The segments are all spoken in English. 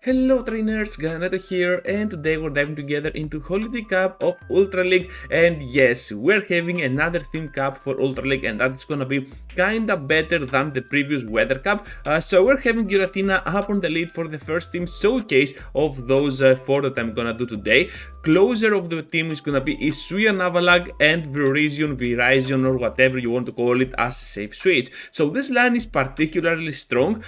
Hello trainers, Ganeto here, and today we're diving together into Holiday Cup of Ultra League. And yes, we're having another theme cup for Ultra League, and that's gonna be kinda better than the previous Weather Cup. So we're having Giratina up on the lead for the first team showcase of those four that I'm gonna do today. Closer of the team is gonna be Venusaur and Avalugg and Verizon, or whatever you want to call it as a safe switch. So this line is particularly strong.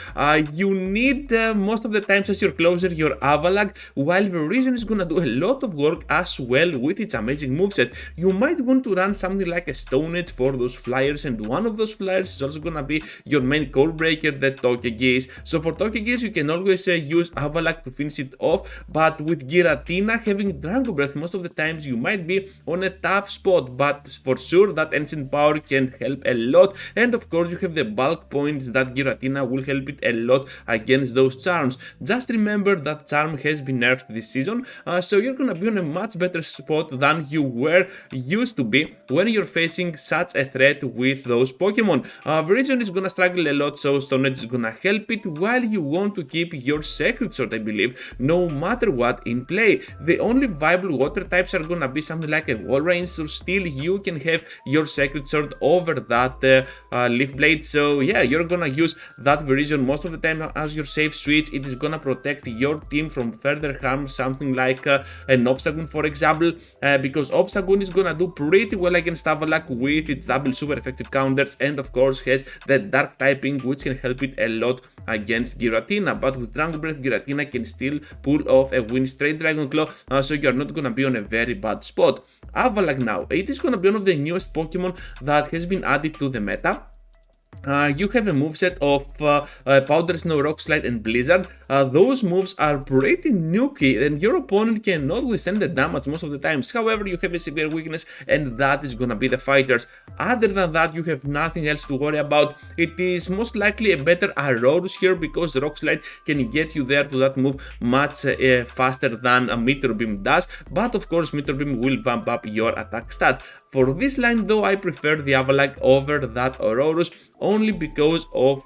You need most of the times as you're closer your Avalugg, while Verizon is gonna do a lot of work as well with its amazing moveset. You might want to run something like a Stone Edge for those flyers, and one of those flyers is also gonna be your main core breaker, the Togekiss. So for Togekiss you can always use Avalugg to finish it off, but with Giratina having Dragon Breath, most of the times you might be on a tough spot, but for sure that Ancient Power can help a lot, and of course you have the bulk points that Giratina will help it a lot against those charms. Just remember that charm has been nerfed this season, so you're gonna be on a much better spot than you were used to be when you're facing such a threat with those Pokemon. Verizon is gonna struggle a lot, so Stone Edge is gonna help it, while you want to keep your Sacred Sword, I believe, no matter what in play. The only viable water types are gonna be something like a Walrein, so still you can have your Sacred Sword over that Leaf Blade. So yeah, you're gonna use that Verizon most of the time as your safe switch. It is gonna protect your team from further harm, something like an Obstagoon for example, because Obstagoon is gonna do pretty well against Avalugg with its double super effective counters, and of course has the dark typing which can help it a lot against Giratina. But with Dragon Breath, Giratina can still pull off a win straight Dragon Claw, so you're not gonna be on a very bad spot. Avalugg now, it is gonna be one of the newest Pokemon that has been added to the meta. You have a moveset of Powder Snow, Rock Slide and Blizzard. Those moves are pretty nukey, and your opponent cannot withstand the damage most of the times. However, you have a severe weakness, and that is gonna be the fighters. Other than that, you have nothing else to worry about. It is most likely a better Aurorus here, because Rock Slide can get you there to that move much faster than a Meteor Beam does, but of course Meteor Beam will vamp up your attack stat. For this line though, I prefer the Avalugg over that Aurorus, only because of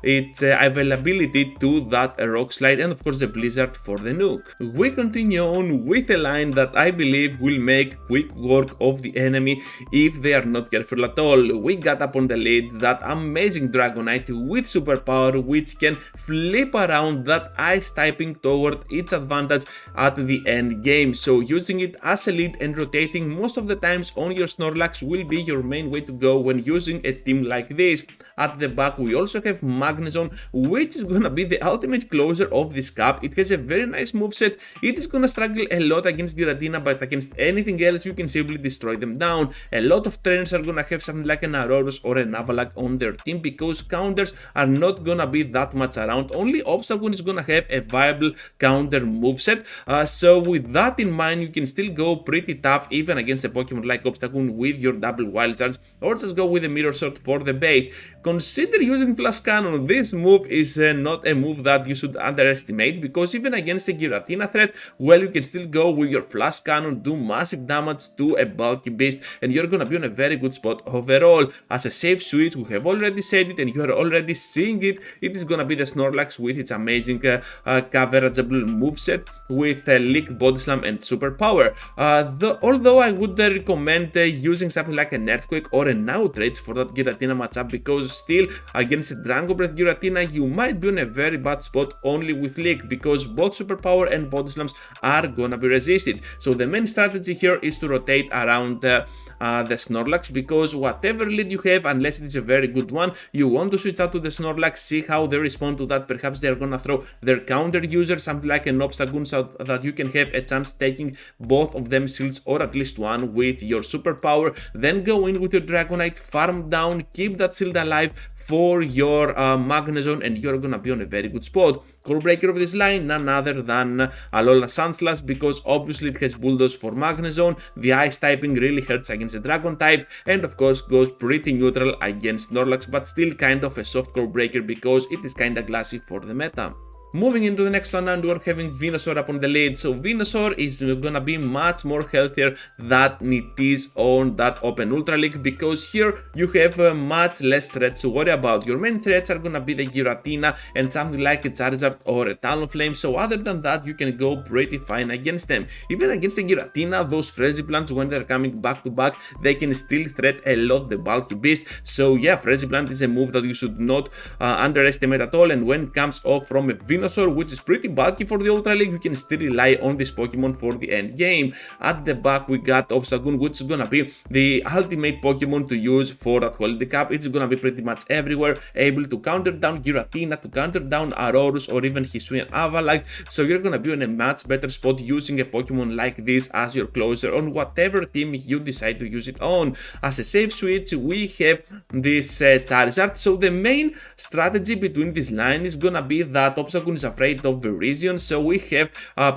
its availability to that Rock Slide, and of course the Blizzard for the nuke. We continue on with a line that I believe will make quick work of the enemy if they are not careful at all. We got up on the lead that amazing Dragonite with superpower, which can flip around that ice typing toward its advantage at the end game. So using it as a lead and rotating most of the times on your Snorlax will be your main way to go when using a team like this. At the back we also have Magnezone, which is gonna be the ultimate closer of this cup. It has a very nice moveset. It is gonna struggle a lot against Giratina, but against anything else you can simply destroy them down. A lot of trainers are gonna have something like an Aurorus or an Avalugg on their team, because counters are not gonna be that much around. Only Obstagoon is gonna have a viable counter moveset. So with that in mind, you can still go pretty tough even against a Pokemon like Obstagoon with your double wild charge, or just go with a Mirror Sword for the bait. Consider using Flash Cannon. This move is not a move that you should underestimate, because even against a Giratina threat, well, you can still go with your Flash Cannon, do massive damage to a bulky beast, and you're gonna be on a very good spot overall. As a safe switch, we have already said it and you are already seeing it, it is gonna be the Snorlax with its amazing coverageable moveset with Leak, Body Slam and Superpower. Although I would recommend using something like an Earthquake or an Outrage for that Giratina matchup, because still against a Dragon Breath Giratina you might be on a very bad spot only with Leak, because both Superpower and Body Slams are gonna be resisted. So the main strategy here is to rotate around the Snorlax, because whatever lead you have, unless it is a very good one, you want to switch out to the Snorlax, see how they respond to that. Perhaps they are gonna throw their counter user, something like an Obstagoon, so that you can have a chance taking both of them shields, or at least one, with your Superpower. Then go in with your Dragonite, farm down, keep that shield alive for your Magnezone, and you're gonna be on a very good spot. Core breaker of this line, none other than Alola Sandslash, because obviously it has Bulldoze for Magnezone. The ice typing really hurts against the Dragon type, and of course goes pretty neutral against Snorlax, but still kind of a soft core breaker because it is kinda glassy for the meta. Moving into the next one, and we're having Venusaur up on the lead. So Venusaur is gonna be much more healthier than it is on that Open Ultra League, because here you have much less threats to worry about. Your main threats are gonna be the Giratina and something like a Charizard or a Talonflame, so other than that you can go pretty fine against them. Even against the Giratina, those Frenzy Plants, when they're coming back to back, they can still threat a lot the bulky beast. So yeah, Frenzy Plant is a move that you should not underestimate at all, and when it comes off from a Venusaur, which is pretty bulky for the Ultra League, you can still rely on this Pokemon for the end game. At the back we got Obstagoon, which is gonna be the ultimate Pokemon to use for that Holiday Cup. It's gonna be pretty much everywhere, able to counter down Giratina, to counter down Aurorus or even Giratina and Avalugg, so you're gonna be in a much better spot using a Pokemon like this as your closer on whatever team you decide to use it on. As a safe switch, we have this Charizard, so the main strategy between this line is gonna be that Obstagoon is afraid of Virizion, so we have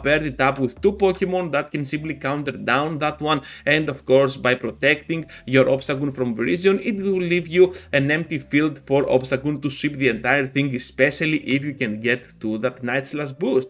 paired it up with two Pokemon that can simply counter down that one, and of course by protecting your Obstagoon from Virizion, it will leave you an empty field for Obstagoon to sweep the entire thing, especially if you can get to that Night Slash boost.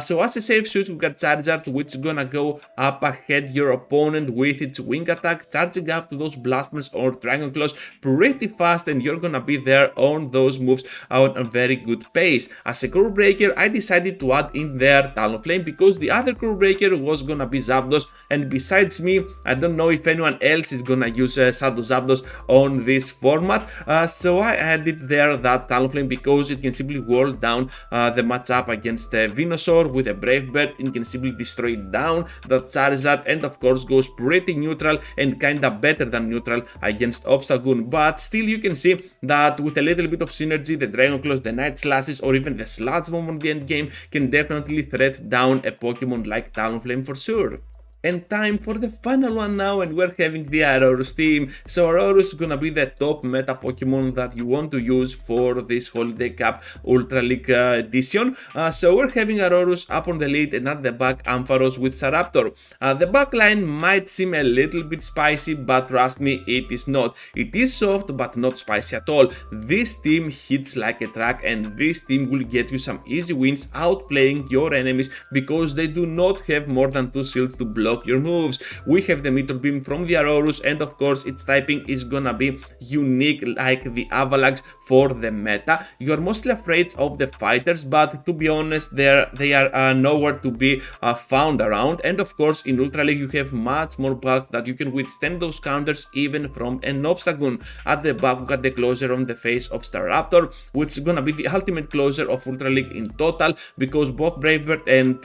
So as a safe switch, we got Charizard, which is gonna go up ahead your opponent with its wing attack, charging up to those Blastmers or Dragon Claws pretty fast, and you're gonna be there on those moves on a very good pace. As a Curve Breaker, I decided to add in there Talonflame because the other Curve Breaker was gonna be Zapdos, and besides me, I don't know if anyone else is gonna use Shadow Zapdos on this format, so I added there that Talonflame because it can simply wall down the matchup against Venusaur with a Brave Bird, and can simply destroy down that Charizard, and of course goes pretty neutral and kinda better than neutral against Obstagoon. But still you can see that with a little bit of synergy, the Dragon Claws, the Night Slashes or even the Sludge Bomb on the end game can definitely threat down a Pokemon like Talonflame for sure. And time for the final one now, and we're having the Aurorus team. So Aurorus is gonna be the top meta Pokemon that you want to use for this Holiday Cup Ultra League edition. So we're having Aurorus up on the lead, and at the back Ampharos with Staraptor. The back line might seem a little bit spicy, but trust me, it is not. It is soft but not spicy at all. This team hits like a truck, and this team will get you some easy wins outplaying your enemies because they do not have more than 2 shields to block your moves. We have the Meteor Beam from the Aurorus, and of course its typing is gonna be unique like the Avaluggs for the meta. You are mostly afraid of the fighters, but to be honest, they are nowhere to be found around, and of course in Ultra League you have much more bulk that you can withstand those counters even from an Obstagoon. At the back we got the closer on the face of Staraptor, which is gonna be the ultimate closer of Ultra League in total, because both Brave Bird and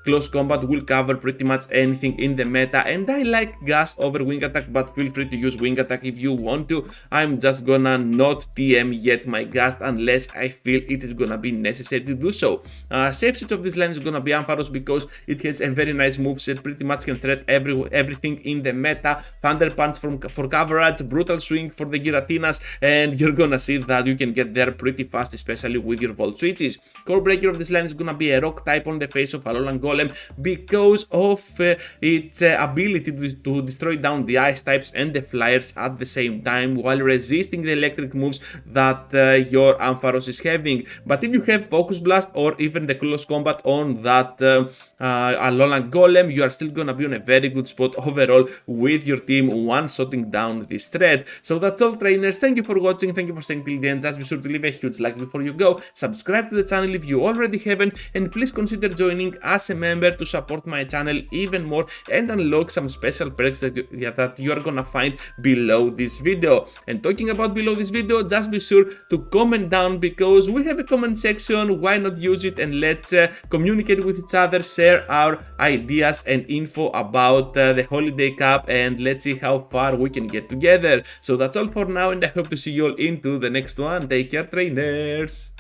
Close Combat will cover pretty much anything in the meta, and I like Gust over Wing Attack, but feel free to use Wing Attack if you want to. I'm just gonna not TM yet my Gust unless I feel it is gonna be necessary to do so. Safe switch of this line is gonna be Ampharos because it has a very nice moveset, pretty much can threat everything in the meta. Thunder Punch for coverage, Brutal Swing for the Giratinas, and you're gonna see that you can get there pretty fast, especially with your Volt switches. Core Breaker of this line is gonna be a Rock type on the face of Alolan Golem because of its ability to destroy down the Ice types and the Flyers at the same time while resisting the electric moves that your Ampharos is having. But if you have Focus Blast or even the Close Combat on that Alolan Golem, you are still gonna be on a very good spot overall with your team one-shotting down this threat. So that's all, trainers. Thank you for watching, thank you for staying till the end. Just be sure to leave a huge like before you go, subscribe to the channel if you already haven't, and please consider joining as a member to support my channel even more and unlock some special perks that you are gonna find below this video. And talking about below this video, just be sure to comment down because we have a comment section. Why not use it, and let's communicate with each other, share our ideas and info about the Holiday Cup, and let's see how far we can get together. So that's all for now, and I hope to see you all into the next one. Take care, trainers.